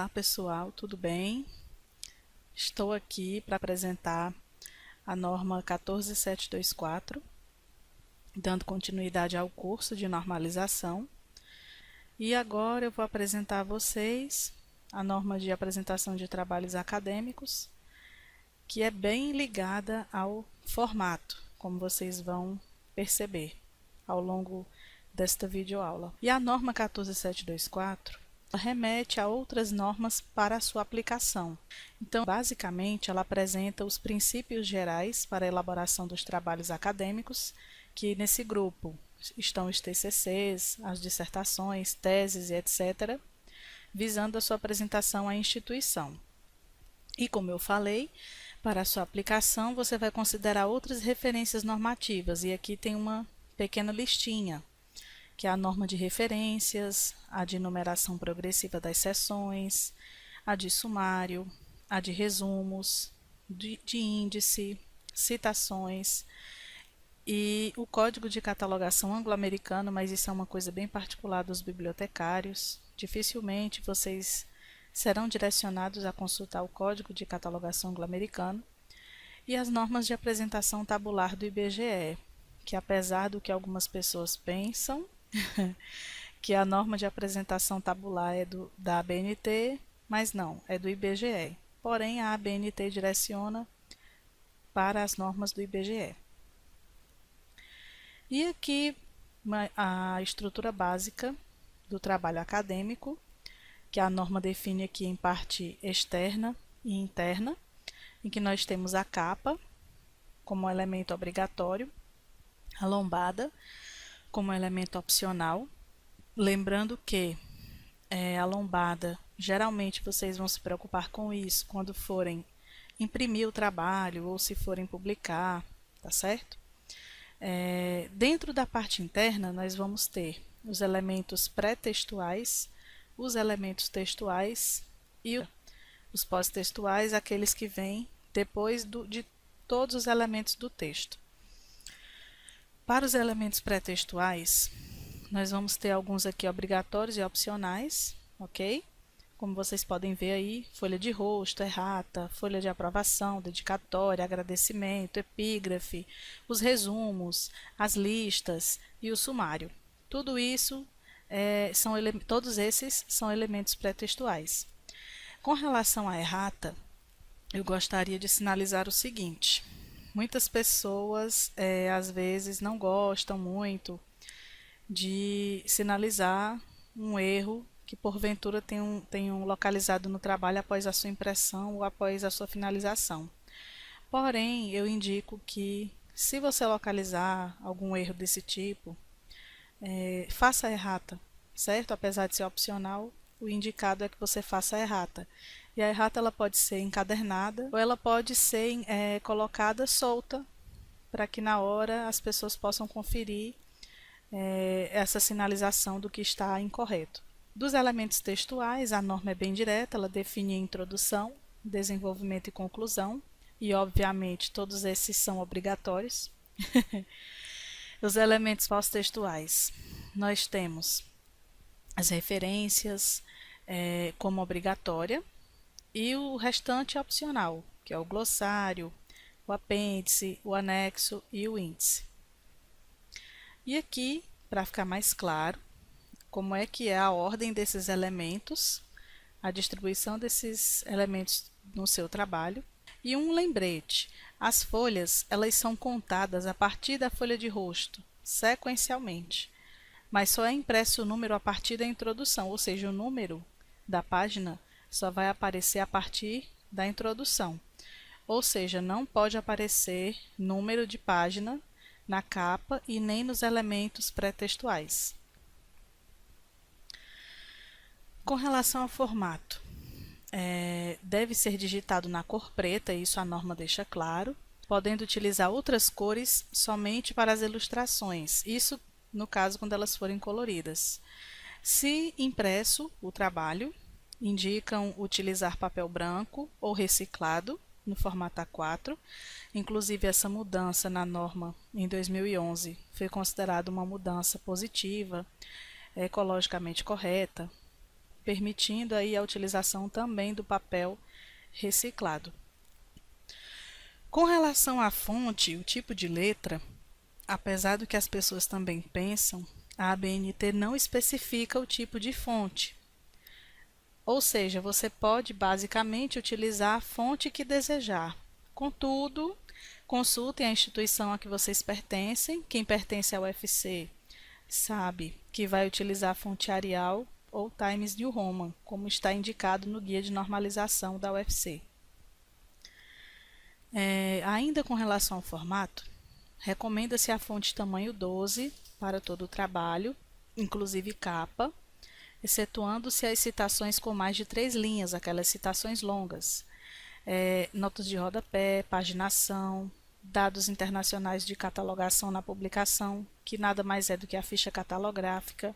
Olá pessoal, tudo bem? Estou aqui para apresentar a norma 14724, dando continuidade ao curso de normalização. E agora eu vou apresentar a vocês a norma de apresentação de trabalhos acadêmicos, que é bem ligada ao formato, como vocês vão perceber ao longo desta videoaula. E a norma 14724 remete a outras normas para a sua aplicação. Então, basicamente, ela apresenta os princípios gerais para a elaboração dos trabalhos acadêmicos, que nesse grupo estão os TCCs, as dissertações, teses e etc., visando a sua apresentação à instituição. E como eu falei, para a sua aplicação, você vai considerar outras referências normativas, e aqui tem uma pequena listinha, que é a norma de referências, a de numeração progressiva das seções, a de sumário, a de resumos, de índice, citações e o Código de Catalogação Anglo-Americano, mas isso é uma coisa bem particular dos bibliotecários. Dificilmente vocês serão direcionados a consultar o Código de Catalogação Anglo-Americano e as normas de apresentação tabular do IBGE, que apesar do que algumas pessoas pensam, que a norma de apresentação tabular é da ABNT, mas não, é do IBGE. Porém, a ABNT direciona para as normas do IBGE. E aqui a estrutura básica do trabalho acadêmico, que a norma define aqui em parte externa e interna, em que nós temos a capa como elemento obrigatório, a lombada como elemento opcional, lembrando que a lombada, geralmente vocês vão se preocupar com isso quando forem imprimir o trabalho ou se forem publicar, tá certo? Dentro da parte interna, nós vamos ter os elementos pré-textuais, os elementos textuais e os pós-textuais, aqueles que vêm depois de todos os elementos do texto. Para os elementos pré-textuais, nós vamos ter alguns aqui obrigatórios e opcionais, ok? Como vocês podem ver aí, folha de rosto, errata, folha de aprovação, dedicatória, agradecimento, epígrafe, os resumos, as listas e o sumário. Tudo isso, todos esses são elementos pré-textuais. Com relação à errata, eu gostaria de sinalizar o seguinte: muitas pessoas, às vezes, não gostam muito de sinalizar um erro que porventura tenham localizado no trabalho após a sua impressão ou após a sua finalização. Porém, eu indico que, se você localizar algum erro desse tipo, faça a errata, certo? Apesar de ser opcional, o indicado é que você faça a errata. E a errata ela pode ser encadernada ou ela pode ser colocada solta, para que na hora as pessoas possam conferir essa sinalização do que está incorreto. Dos elementos textuais, a norma é bem direta, ela define introdução, desenvolvimento e conclusão, e obviamente todos esses são obrigatórios. Os elementos pós-textuais, nós temos as referências como obrigatória e o restante é opcional, que é o glossário, o apêndice, o anexo e o índice. E aqui, para ficar mais claro, como é que é a ordem desses elementos, a distribuição desses elementos no seu trabalho. E um lembrete: as folhas elas são contadas a partir da folha de rosto, sequencialmente, mas só é impresso o número a partir da introdução, ou seja, o número da página só vai aparecer a partir da introdução. Ou seja, não pode aparecer número de página na capa e nem nos elementos pré-textuais. Com relação ao formato, deve ser digitado na cor preta, isso a norma deixa claro, podendo utilizar outras cores somente para as ilustrações, isso no caso quando elas forem coloridas. Se impresso o trabalho, indicam utilizar papel branco ou reciclado no formato A4, inclusive essa mudança na norma em 2011 foi considerada uma mudança positiva, ecologicamente correta, permitindo aí a utilização também do papel reciclado. Com relação à fonte, o tipo de letra, apesar do que as pessoas também pensam, a ABNT não especifica o tipo de fonte. Ou seja, você pode basicamente utilizar a fonte que desejar. Contudo, consultem a instituição a que vocês pertencem. Quem pertence ao UFC sabe que vai utilizar a fonte Arial ou Times New Roman, como está indicado no guia de normalização da UFC. Ainda com relação ao formato, recomenda-se a fonte tamanho 12 para todo o trabalho, inclusive capa, excetuando-se as citações com mais de 3 linhas, aquelas citações longas, notas de rodapé, paginação, dados internacionais de catalogação na publicação, que nada mais é do que a ficha catalográfica,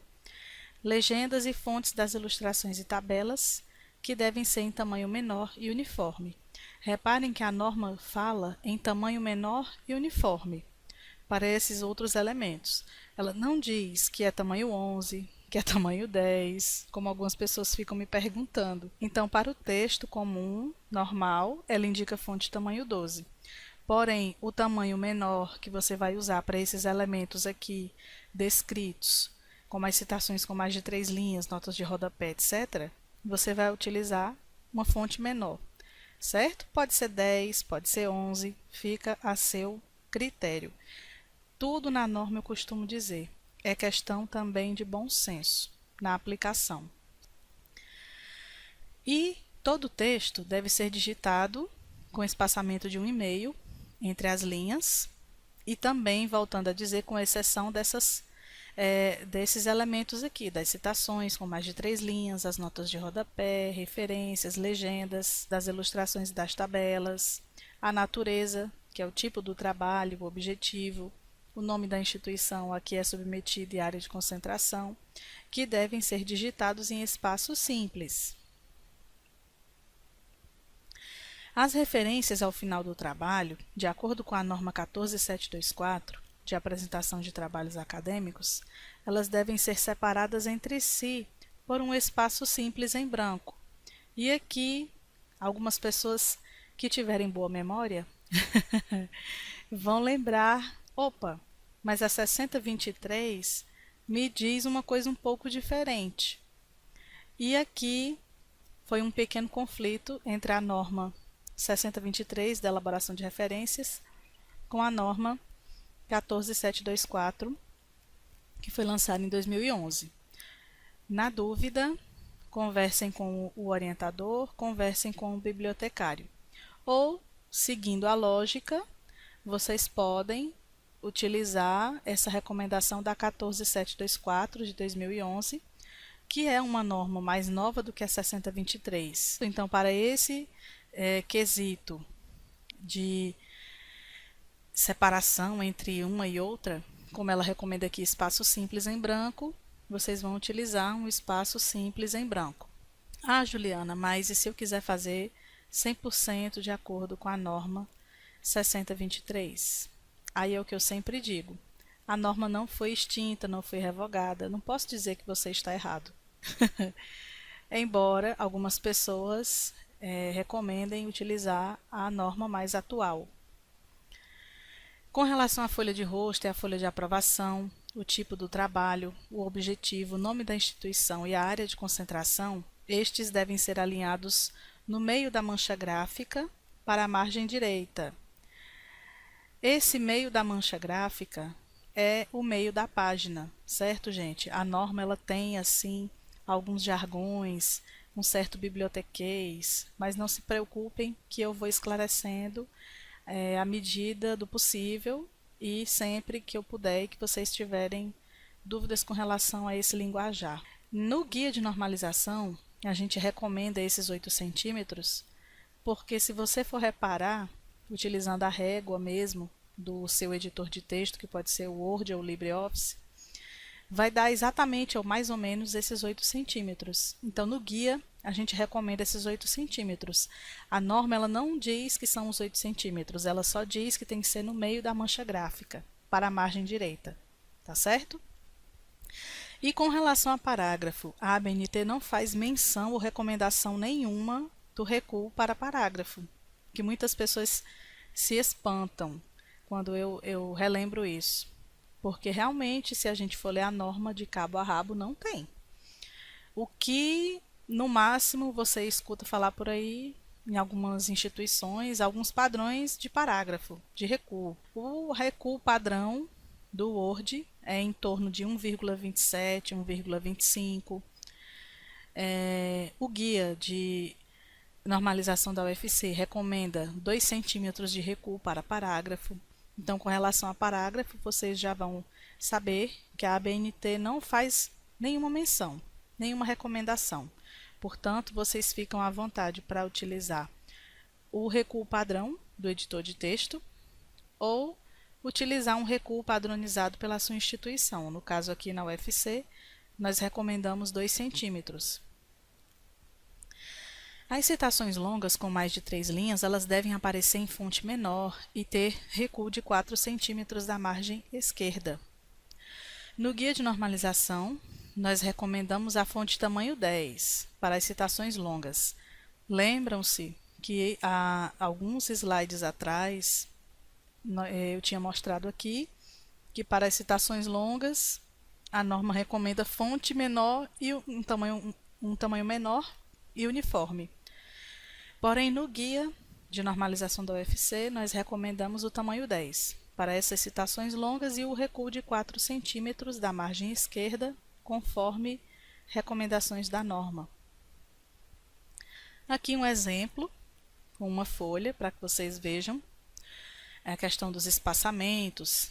legendas e fontes das ilustrações e tabelas, que devem ser em tamanho menor e uniforme. Reparem que a norma fala em tamanho menor e uniforme para esses outros elementos. Ela não diz que é tamanho 11, que é tamanho 10, como algumas pessoas ficam me perguntando. Então, para o texto comum, normal, ela indica fonte tamanho 12. Porém, o tamanho menor que você vai usar para esses elementos aqui descritos, como as citações com mais de 3 linhas, notas de rodapé, etc., você vai utilizar uma fonte menor, certo? Pode ser 10, pode ser 11, fica a seu critério. Tudo na norma eu costumo dizer, é questão também de bom senso na aplicação. E todo o texto deve ser digitado com espaçamento de 1,5 entre as linhas e também, voltando a dizer, com exceção desses elementos aqui, das citações com mais de 3 linhas, as notas de rodapé, referências, legendas, das ilustrações e das tabelas, a natureza, que é o tipo do trabalho, o objetivo, o nome da instituição a que é submetido e área de concentração, que devem ser digitados em espaço simples. As referências ao final do trabalho, de acordo com a norma 14724, de apresentação de trabalhos acadêmicos, elas devem ser separadas entre si por um espaço simples em branco. E aqui, algumas pessoas que tiverem boa memória vão lembrar, opa, mas a 6023 me diz uma coisa um pouco diferente. E aqui foi um pequeno conflito entre a norma 6023 da elaboração de referências com a norma 14724, que foi lançada em 2011. Na dúvida, conversem com o orientador, conversem com o bibliotecário. Ou, seguindo a lógica, vocês podem utilizar essa recomendação da 14724 de 2011, que é uma norma mais nova do que a 6023. Então, para esse quesito de separação entre uma e outra, como ela recomenda aqui espaço simples em branco, vocês vão utilizar um espaço simples em branco. Ah, Juliana, mas e se eu quiser fazer 100% de acordo com a norma 6023? Aí é o que eu sempre digo, a norma não foi extinta, não foi revogada, não posso dizer que você está errado. Embora algumas pessoas recomendem utilizar a norma mais atual. Com relação à folha de rosto e à folha de aprovação, o tipo do trabalho, o objetivo, o nome da instituição e a área de concentração, estes devem ser alinhados no meio da mancha gráfica para a margem direita. Esse meio da mancha gráfica é o meio da página, certo, gente? A norma ela tem, assim, alguns jargões, um certo bibliotequês, mas não se preocupem que eu vou esclarecendo à medida do possível e sempre que eu puder e que vocês tiverem dúvidas com relação a esse linguajar. No guia de normalização, a gente recomenda esses 8 centímetros, porque se você for reparar, utilizando a régua mesmo do seu editor de texto, que pode ser o Word ou o LibreOffice, vai dar exatamente ou mais ou menos esses 8 centímetros. Então, no guia, a gente recomenda esses 8 centímetros. A norma ela não diz que são os 8 centímetros, ela só diz que tem que ser no meio da mancha gráfica, para a margem direita. Tá certo? E com relação a parágrafo, a ABNT não faz menção ou recomendação nenhuma do recuo para parágrafo, que muitas pessoas se espantam quando eu relembro isso, porque realmente, se a gente for ler a norma de cabo a rabo, não tem. O que, no máximo, você escuta falar por aí, em algumas instituições, alguns padrões de parágrafo, de recuo. O recuo padrão do Word é em torno de 1,27, 1,25. O guia de normalização da UFC recomenda 2 centímetros de recuo para parágrafo. Então, com relação a parágrafo, vocês já vão saber que a ABNT não faz nenhuma menção, nenhuma recomendação. Portanto, vocês ficam à vontade para utilizar o recuo padrão do editor de texto ou utilizar um recuo padronizado pela sua instituição. No caso aqui na UFC, nós recomendamos 2 centímetros. As citações longas com mais de 3 linhas, elas devem aparecer em fonte menor e ter recuo de 4 centímetros da margem esquerda. No guia de normalização, nós recomendamos a fonte tamanho 10 para as citações longas. Lembram-se que há alguns slides atrás eu tinha mostrado aqui que para as citações longas a norma recomenda fonte menor e um tamanho menor e uniforme. Porém, no guia de normalização da UFC, nós recomendamos o tamanho 10 para essas citações longas e o recuo de 4 centímetros da margem esquerda, conforme recomendações da norma. Aqui um exemplo, com uma folha, para que vocês vejam a questão dos espaçamentos,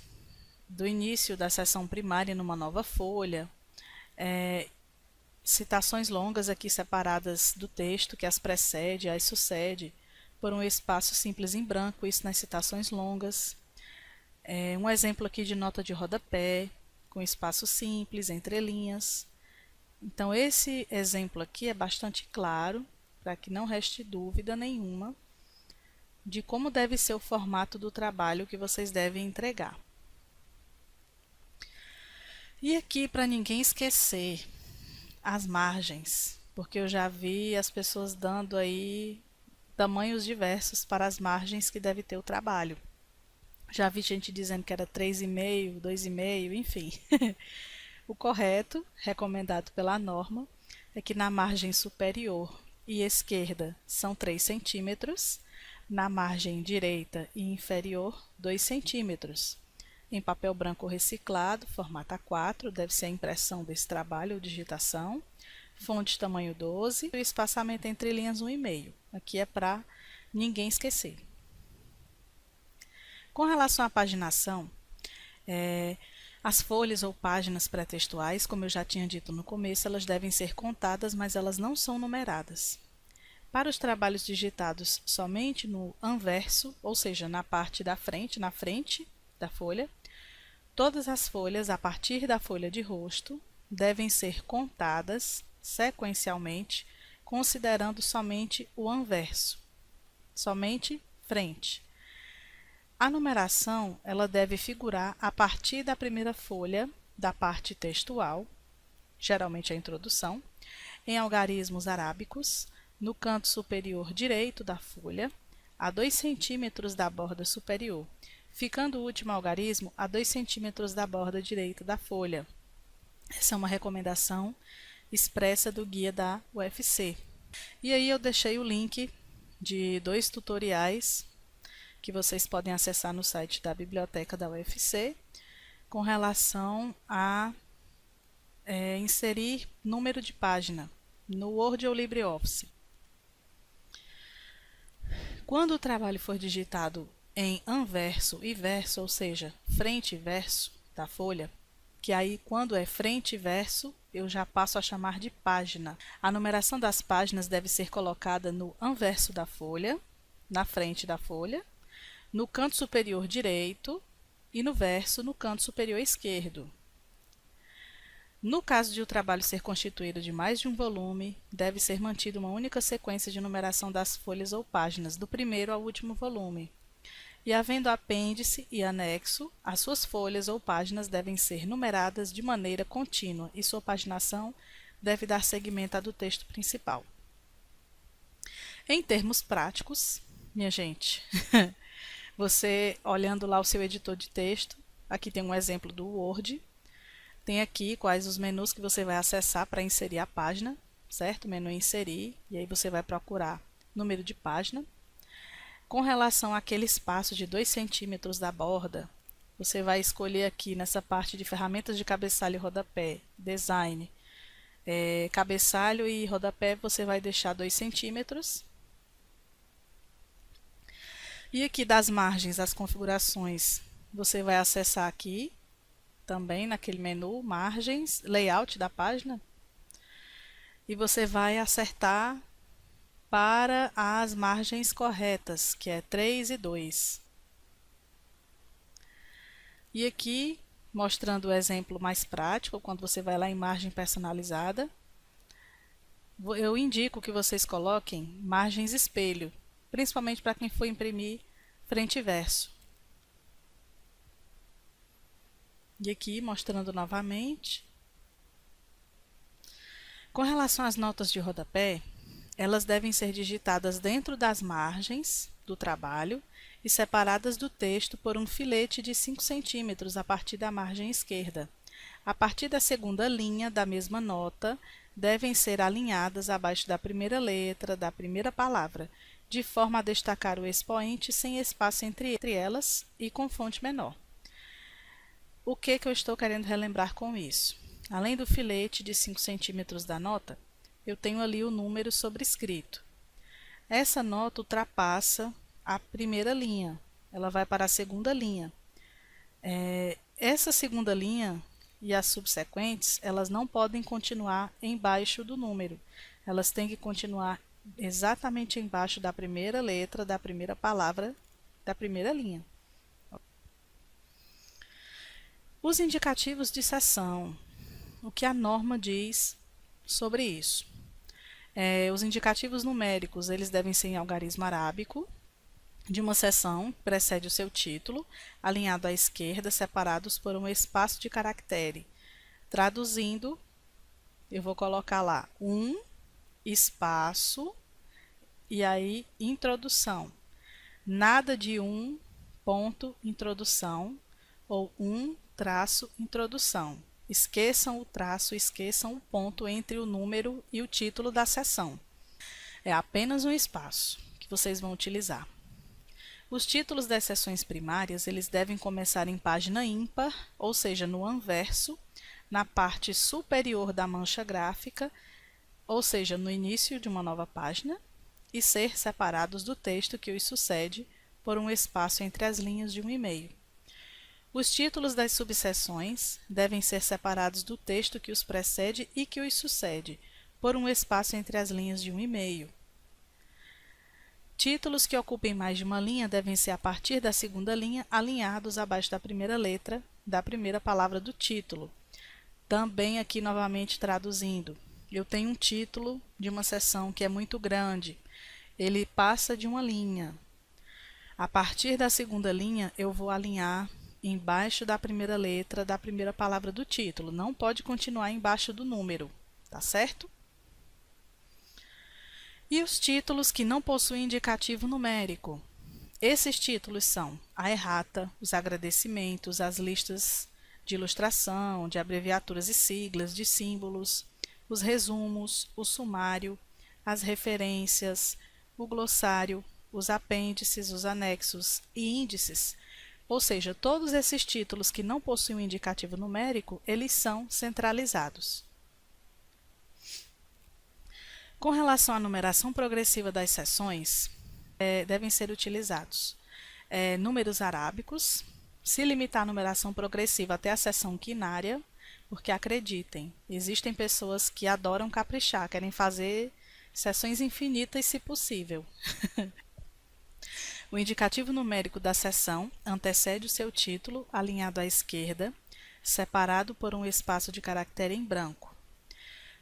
do início da seção primária numa nova folha, citações longas aqui separadas do texto, que as precede, as sucede, por um espaço simples em branco, isso nas citações longas. Um exemplo aqui de nota de rodapé, com espaço simples, entre linhas. Então, esse exemplo aqui é bastante claro, para que não reste dúvida nenhuma de como deve ser o formato do trabalho que vocês devem entregar. E aqui, para ninguém esquecer, as margens, porque eu já vi as pessoas dando aí tamanhos diversos para as margens que deve ter o trabalho. Já vi gente dizendo que era 3,5, 2,5, enfim. O correto, recomendado pela norma, é que na margem superior e esquerda são 3 centímetros, na margem direita e inferior 2 centímetros. Em papel branco reciclado, formato A4, deve ser a impressão desse trabalho ou digitação. Fonte tamanho 12 e o espaçamento entre linhas 1,5. Aqui é para ninguém esquecer. Com relação à paginação, as folhas ou páginas pré-textuais, como eu já tinha dito no começo, elas devem ser contadas, mas elas não são numeradas. Para os trabalhos digitados somente no anverso, ou seja, na parte da frente, na frente da folha, todas as folhas, a partir da folha de rosto, devem ser contadas sequencialmente, considerando somente o anverso, somente frente. A numeração, ela deve figurar a partir da primeira folha da parte textual, geralmente a introdução, em algarismos arábicos, no canto superior direito da folha, a 2 centímetros da borda superior, ficando o último algarismo a 2 centímetros da borda direita da folha. Essa é uma recomendação expressa do guia da UFC. E aí eu deixei o link de 2 tutoriais que vocês podem acessar no site da biblioteca da UFC, com relação a inserir número de página no Word ou LibreOffice. Quando o trabalho for digitado em anverso e verso, ou seja, frente e verso da folha, que aí quando é frente e verso, eu já passo a chamar de página. A numeração das páginas deve ser colocada no anverso da folha, na frente da folha, no canto superior direito e no verso no canto superior esquerdo. No caso de o trabalho ser constituído de mais de um volume, deve ser mantida uma única sequência de numeração das folhas ou páginas, do primeiro ao último volume. e havendo apêndice e anexo, as suas folhas ou páginas devem ser numeradas de maneira contínua e sua paginação deve dar seguimento à do texto principal. Em termos práticos, minha gente, você olhando lá o seu editor de texto, aqui tem um exemplo do Word, tem aqui quais os menus que você vai acessar para inserir a página, certo? Menu inserir, e aí você vai procurar número de página. Com relação àquele espaço de 2 centímetros da borda, você vai escolher aqui nessa parte de ferramentas de cabeçalho e rodapé, design, cabeçalho e rodapé você vai deixar 2 centímetros. E aqui das margens, as configurações, você vai acessar aqui, também naquele menu, margens, layout da página, e você vai acertar para as margens corretas, que é 3 e 2. E aqui, mostrando o exemplo mais prático, quando você vai lá em margem personalizada, eu indico que vocês coloquem margens espelho, principalmente para quem for imprimir frente e verso. E aqui, mostrando novamente. Com relação às notas de rodapé, elas devem ser digitadas dentro das margens do trabalho e separadas do texto por um filete de 5 centímetros a partir da margem esquerda. A partir da segunda linha da mesma nota, devem ser alinhadas abaixo da primeira letra da primeira palavra, de forma a destacar o expoente sem espaço entre elas e com fonte menor. O que eu estou querendo relembrar com isso? Além do filete de 5 centímetros da nota, eu tenho ali o número sobrescrito. Essa nota ultrapassa a primeira linha, ela vai para a segunda linha. Essa segunda linha e as subsequentes, elas não podem continuar embaixo do número, elas têm que continuar exatamente embaixo da primeira letra, da primeira palavra, da primeira linha. Os indicativos de seção, o que a norma diz sobre isso? Os indicativos numéricos, eles devem ser em algarismo arábico, de uma seção que precede o seu título, alinhado à esquerda, separados por um espaço de caractere. Traduzindo, eu vou colocar lá espaço, e aí introdução. Nada de ponto introdução, ou traço introdução. Esqueçam o traço, esqueçam o ponto entre o número e o título da seção. É apenas um espaço que vocês vão utilizar. Os títulos das seções primárias, eles devem começar em página ímpar, ou seja, no anverso, na parte superior da mancha gráfica, ou seja, no início de uma nova página, e ser separados do texto que os sucede por um espaço entre as linhas de um e-mail. Os títulos das subseções devem ser separados do texto que os precede e que os sucede, por um espaço entre as linhas de um e-mail. Títulos que ocupem mais de uma linha devem ser a partir da segunda linha, alinhados abaixo da primeira letra da primeira palavra do título. Também aqui novamente traduzindo, eu tenho um título de uma seção que é muito grande, ele passa de uma linha. A partir da segunda linha eu vou alinhar embaixo da primeira letra da primeira palavra do título, não pode continuar embaixo do número, tá certo? E os títulos que não possuem indicativo numérico. Esses títulos são a errata, os agradecimentos, as listas de ilustração, de abreviaturas e siglas, de símbolos, os resumos, o sumário, as referências, o glossário, os apêndices, os anexos e índices. Ou seja, todos esses títulos que não possuem um indicativo numérico, eles são centralizados. Com relação à numeração progressiva das seções, devem ser utilizados números arábicos, se limitar a numeração progressiva até a seção quinária, porque acreditem, existem pessoas que adoram caprichar, querem fazer seções infinitas se possível. O indicativo numérico da seção antecede o seu título, alinhado à esquerda, separado por um espaço de caractere em branco.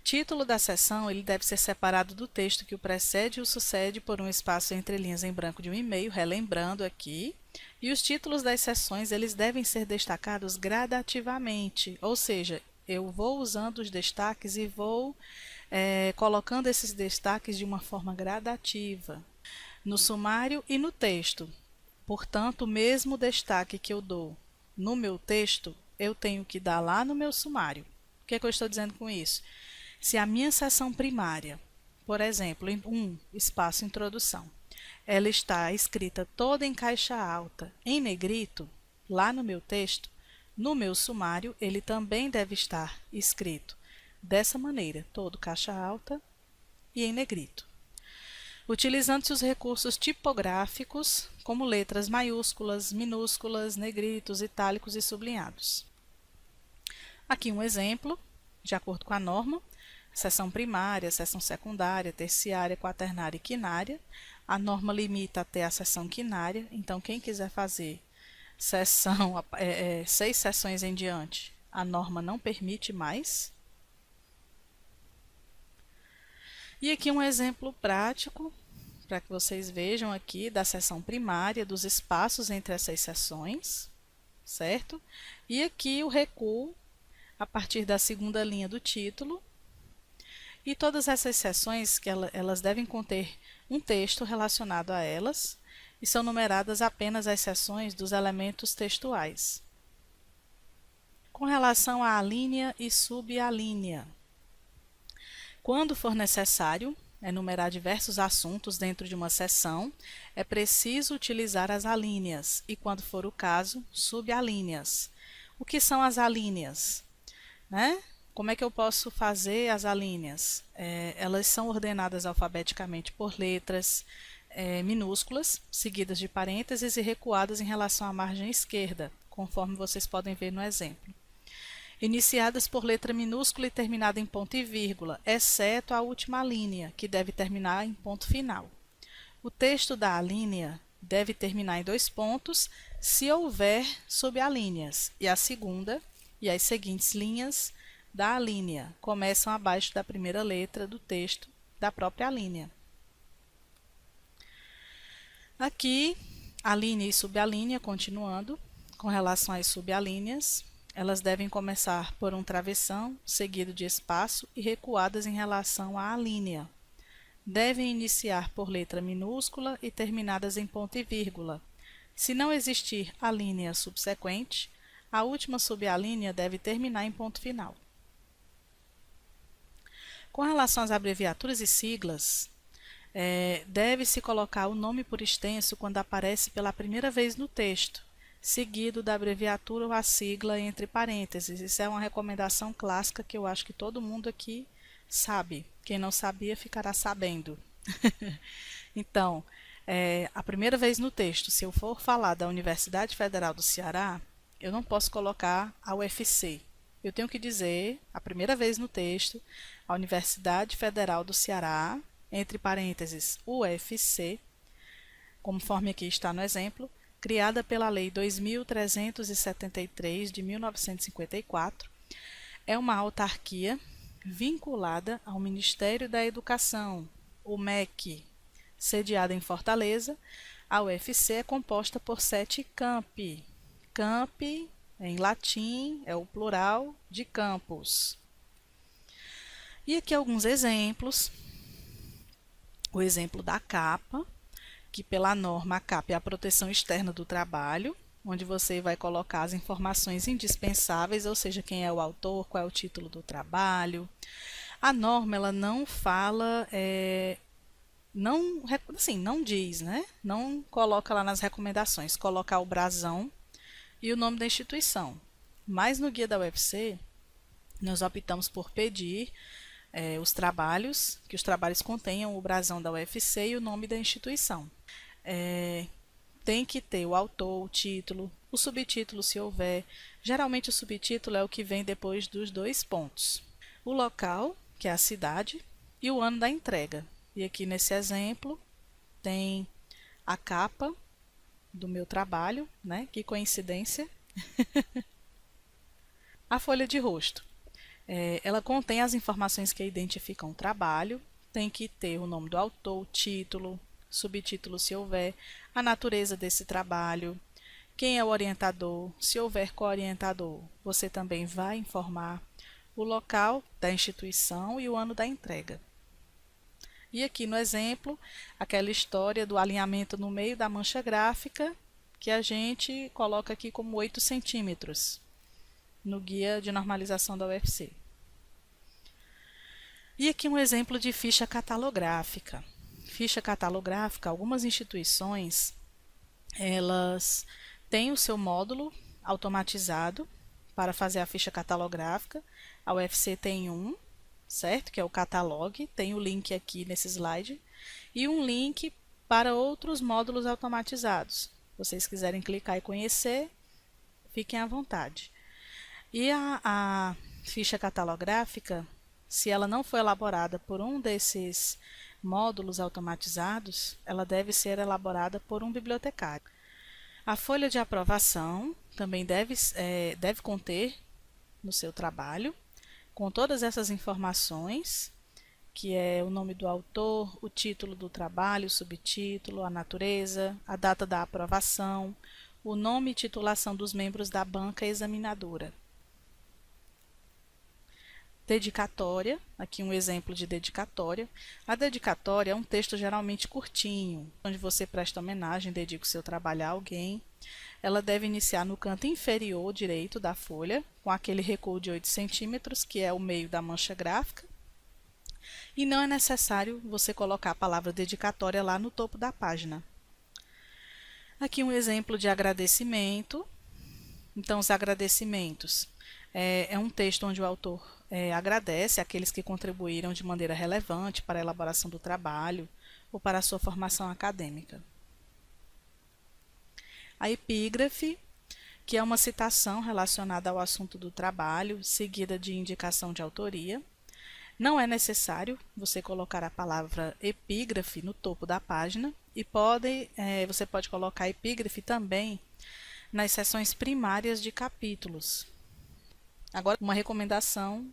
Título da seção, ele deve ser separado do texto que o precede e o sucede por um espaço entre linhas em branco de um e-mail, relembrando aqui, E os títulos das seções, eles devem ser destacados gradativamente, ou seja, eu vou usando os destaques e vou colocando esses destaques de uma forma gradativa no sumário e no texto. Portanto, o mesmo destaque que eu dou no meu texto, eu tenho que dar lá no meu sumário. O que é que eu estou dizendo com isso? Se a minha seção primária, por exemplo, em espaço introdução, ela está escrita toda em caixa alta, em negrito, lá no meu texto, no meu sumário, ele também deve estar escrito dessa maneira, todo caixa alta e em negrito. Utilizando-se os recursos tipográficos, como letras maiúsculas, minúsculas, negritos, itálicos e sublinhados. Aqui um exemplo, de acordo com a norma, seção primária, seção secundária, terciária, quaternária e quinária. A norma limita até a seção quinária, então quem quiser fazer 6 seções em diante, a norma não permite mais. E aqui um exemplo prático, para que vocês vejam aqui da seção primária, dos espaços entre essas seções, certo? E aqui o recuo a partir da segunda linha do título. E todas essas seções, elas devem conter um texto relacionado a elas, e são numeradas apenas as seções dos elementos textuais. Com relação à alínea e subalínea, quando for necessário enumerar diversos assuntos dentro de uma seção, é preciso utilizar as alíneas e, quando for o caso, subalíneas. O que são as alíneas? Como é que eu posso fazer as alíneas? Elas são ordenadas alfabeticamente por letras minúsculas, seguidas de parênteses e recuadas em relação à margem esquerda, conforme vocês podem ver no exemplo. Iniciadas por letra minúscula e terminada em ponto e vírgula, exceto a última linha, que deve terminar em ponto final. O texto da alínea deve terminar em 2 pontos, se houver subalíneas, e a segunda e as seguintes linhas da alínea começam abaixo da primeira letra do texto da própria alínea. Aqui, alínea e subalínea, continuando, com relação às subalíneas, elas devem começar por um travessão, seguido de espaço e recuadas em relação à alínea. Devem iniciar por letra minúscula e terminadas em ponto e vírgula. Se não existir alínea subsequente, a última subalínea deve terminar em ponto final. Com relação às abreviaturas e siglas, deve-se colocar o nome por extenso quando aparece pela primeira vez no texto, seguido da abreviatura ou a sigla entre parênteses. Isso é uma recomendação clássica que eu acho que todo mundo aqui sabe. Quem não sabia ficará sabendo. Então, a primeira vez no texto, se eu for falar da Universidade Federal do Ceará, eu não posso colocar a UFC. Eu tenho que dizer, a primeira vez no texto, a Universidade Federal do Ceará, entre parênteses, UFC, conforme aqui está no exemplo, criada pela Lei 2373 de 1954, é uma autarquia vinculada ao Ministério da Educação, o MEC, sediada em Fortaleza. A UFC é composta por 7 campi. Campi, em latim, é o plural de campus. E aqui alguns exemplos. O exemplo da capa, que pela norma a capa é a proteção externa do trabalho, onde você vai colocar as informações indispensáveis, ou seja, quem é o autor, qual é o título do trabalho. A norma ela não fala, não diz, né? Não coloca lá nas recomendações, colocar o brasão e o nome da instituição. Mas no guia da UFC, nós optamos por pedir que os trabalhos contenham o brasão da UFC e o nome da instituição. Tem que ter o autor, o título, o subtítulo se houver. Geralmente o subtítulo é o que vem depois dos 2 pontos. O local, que é a cidade, e o ano da entrega. E aqui nesse exemplo tem a capa do meu trabalho, né? Que coincidência. A folha de rosto. Ela contém as informações que identificam o trabalho, tem que ter o nome do autor, o título, subtítulo se houver, a natureza desse trabalho, quem é o orientador, se houver co-orientador, você também vai informar o local da instituição e o ano da entrega. E aqui no exemplo, aquela história do alinhamento no meio da mancha gráfica, que a gente coloca aqui como 8 centímetros no guia de normalização da UFC. E aqui um exemplo de ficha catalográfica. Ficha catalográfica, algumas instituições, elas têm o seu módulo automatizado para fazer a ficha catalográfica. A UFC tem um, certo? Que é o Catalog, tem o link aqui nesse slide, e um link para outros módulos automatizados. Se vocês quiserem clicar e conhecer, fiquem à vontade. E a ficha catalográfica, se ela não for elaborada por um desses módulos automatizados, ela deve ser elaborada por um bibliotecário. A folha de aprovação também deve conter no seu trabalho, com todas essas informações, que é o nome do autor, o título do trabalho, o subtítulo, a natureza, a data da aprovação, o nome e titulação dos membros da banca examinadora. Dedicatória, aqui um exemplo de dedicatória. A dedicatória é um texto geralmente curtinho, onde você presta homenagem, dedica o seu trabalho a alguém. Ela deve iniciar no canto inferior direito da folha, com aquele recuo de 8 centímetros, que é o meio da mancha gráfica. E não é necessário você colocar a palavra dedicatória lá no topo da página. Aqui um exemplo de agradecimento. Então, os agradecimentos é um texto onde o autor agradece àqueles que contribuíram de maneira relevante para a elaboração do trabalho ou para a sua formação acadêmica. A epígrafe, que é uma citação relacionada ao assunto do trabalho, seguida de indicação de autoria. Não é necessário você colocar a palavra epígrafe no topo da página e você pode colocar epígrafe também nas seções primárias de capítulos. Agora, uma recomendação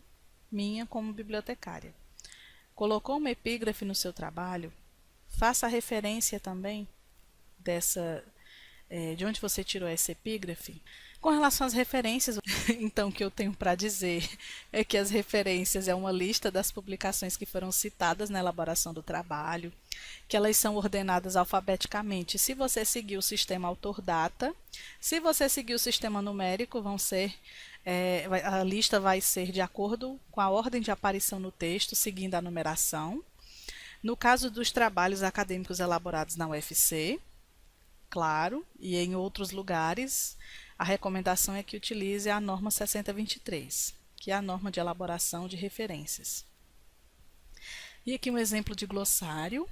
minha como bibliotecária. Colocou uma epígrafe no seu trabalho, faça a referência também de onde você tirou essa epígrafe. Com relação às referências, então, o que eu tenho para dizer é que as referências é uma lista das publicações que foram citadas na elaboração do trabalho, que elas são ordenadas alfabeticamente. Se você seguir o sistema autor-data, se você seguir o sistema numérico, a lista vai ser de acordo com a ordem de aparição no texto, seguindo a numeração. No caso dos trabalhos acadêmicos elaborados na UFC, claro, e em outros lugares, a recomendação é que utilize a norma 6023, que é a norma de elaboração de referências. E aqui um exemplo de glossário,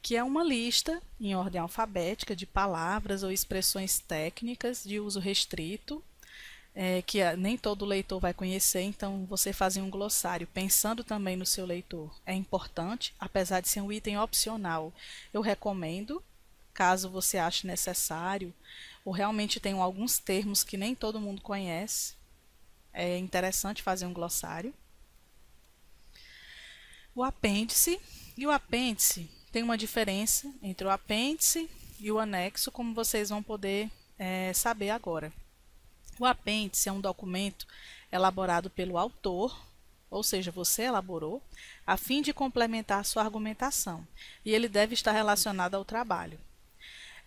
que é uma lista em ordem alfabética de palavras ou expressões técnicas de uso restrito, que nem todo leitor vai conhecer, então você fazer um glossário pensando também no seu leitor é importante, apesar de ser um item opcional. Eu recomendo, caso você ache necessário, ou realmente tenham alguns termos que nem todo mundo conhece, é interessante fazer um glossário. O apêndice, e o apêndice tem uma diferença entre o apêndice e o anexo, como vocês vão poder saber agora. O apêndice é um documento elaborado pelo autor, ou seja, você elaborou, a fim de complementar sua argumentação, e ele deve estar relacionado ao trabalho.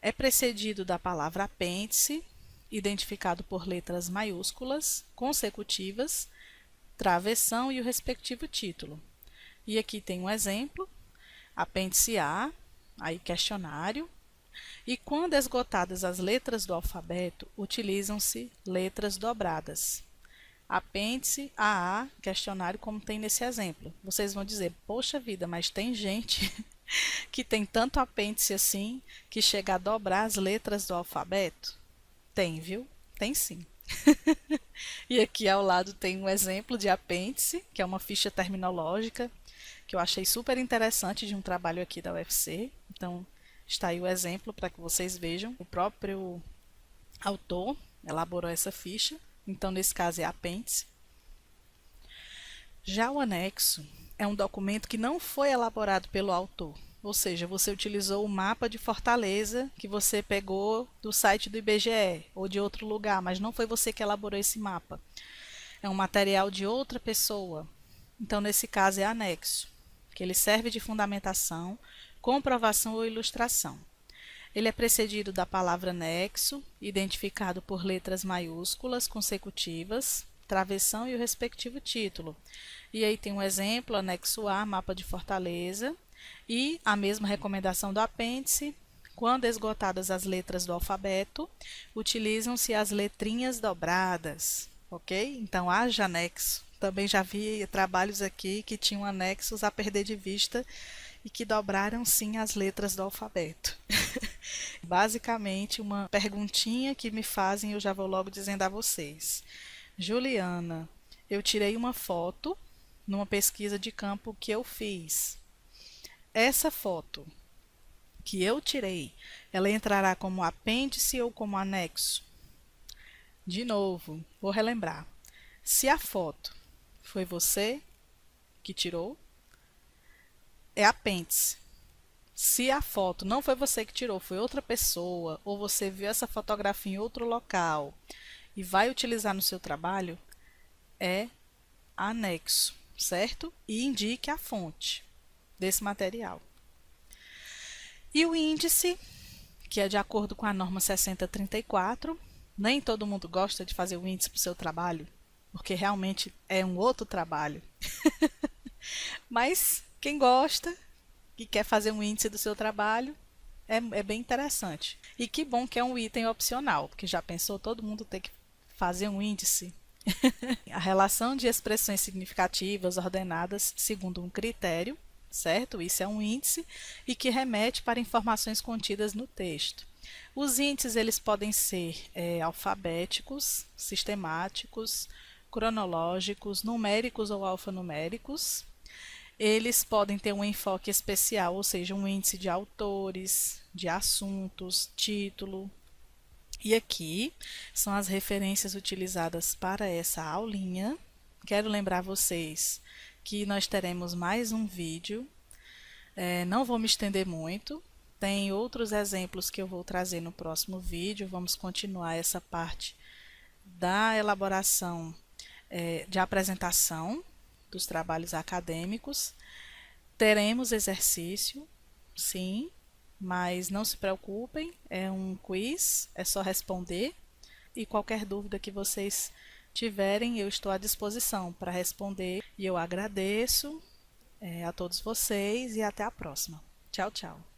É precedido da palavra apêndice, identificado por letras maiúsculas, consecutivas, travessão e o respectivo título. E aqui tem um exemplo, apêndice A, aí questionário, e quando esgotadas as letras do alfabeto, utilizam-se letras dobradas. Apêndice AA, questionário, como tem nesse exemplo. Vocês vão dizer, poxa vida, mas tem gente que tem tanto apêndice assim, que chega a dobrar as letras do alfabeto? Tem, viu? Tem sim. E aqui ao lado tem um exemplo de apêndice, que é uma ficha terminológica, que eu achei super interessante de um trabalho aqui da UFC. Então, está aí o exemplo para que vocês vejam. O próprio autor elaborou essa ficha, então nesse caso é apêndice. Já o anexo é um documento que não foi elaborado pelo autor, ou seja, você utilizou o mapa de Fortaleza que você pegou do site do IBGE ou de outro lugar, mas não foi você que elaborou esse mapa. É um material de outra pessoa. Então, nesse caso, é anexo, que ele serve de fundamentação, comprovação ou ilustração. Ele é precedido da palavra nexo, identificado por letras maiúsculas consecutivas, travessão e o respectivo título. E aí tem um exemplo, anexo A, mapa de Fortaleza, e a mesma recomendação do apêndice. Quando esgotadas as letras do alfabeto, utilizam-se as letrinhas dobradas, ok? Então, haja anexo. Também já vi trabalhos aqui que tinham anexos a perder de vista e que dobraram sim as letras do alfabeto. Basicamente, uma perguntinha que me fazem, eu já vou logo dizendo a vocês. Juliana, eu tirei uma foto numa pesquisa de campo que eu fiz. Essa foto que eu tirei, ela entrará como apêndice ou como anexo? De novo, vou relembrar. Se a foto foi você que tirou, é apêndice. Se a foto não foi você que tirou, foi outra pessoa, ou você viu essa fotografia em outro local e vai utilizar no seu trabalho, é anexo, certo? E indique a fonte desse material. E o índice, que é de acordo com a norma 6034, nem todo mundo gosta de fazer o índice para o seu trabalho, porque realmente é um outro trabalho. Mas quem gosta e quer fazer um índice do seu trabalho, é bem interessante. E que bom que é um item opcional, porque já pensou todo mundo ter que fazer um índice? A relação de expressões significativas ordenadas segundo um critério, certo? Isso é um índice e que remete para informações contidas no texto. Os índices eles podem ser alfabéticos, sistemáticos, cronológicos, numéricos ou alfanuméricos. Eles podem ter um enfoque especial, ou seja, um índice de autores, de assuntos, título. E aqui são as referências utilizadas para essa aulinha. Quero lembrar vocês que nós teremos mais um vídeo. Não vou me estender muito. Tem outros exemplos que eu vou trazer no próximo vídeo. Vamos continuar essa parte da elaboração de apresentação dos trabalhos acadêmicos. Teremos exercício, sim, mas não se preocupem, é um quiz, é só responder. E qualquer dúvida que vocês tiverem, eu estou à disposição para responder. E eu agradeço a todos vocês e até a próxima. Tchau, tchau.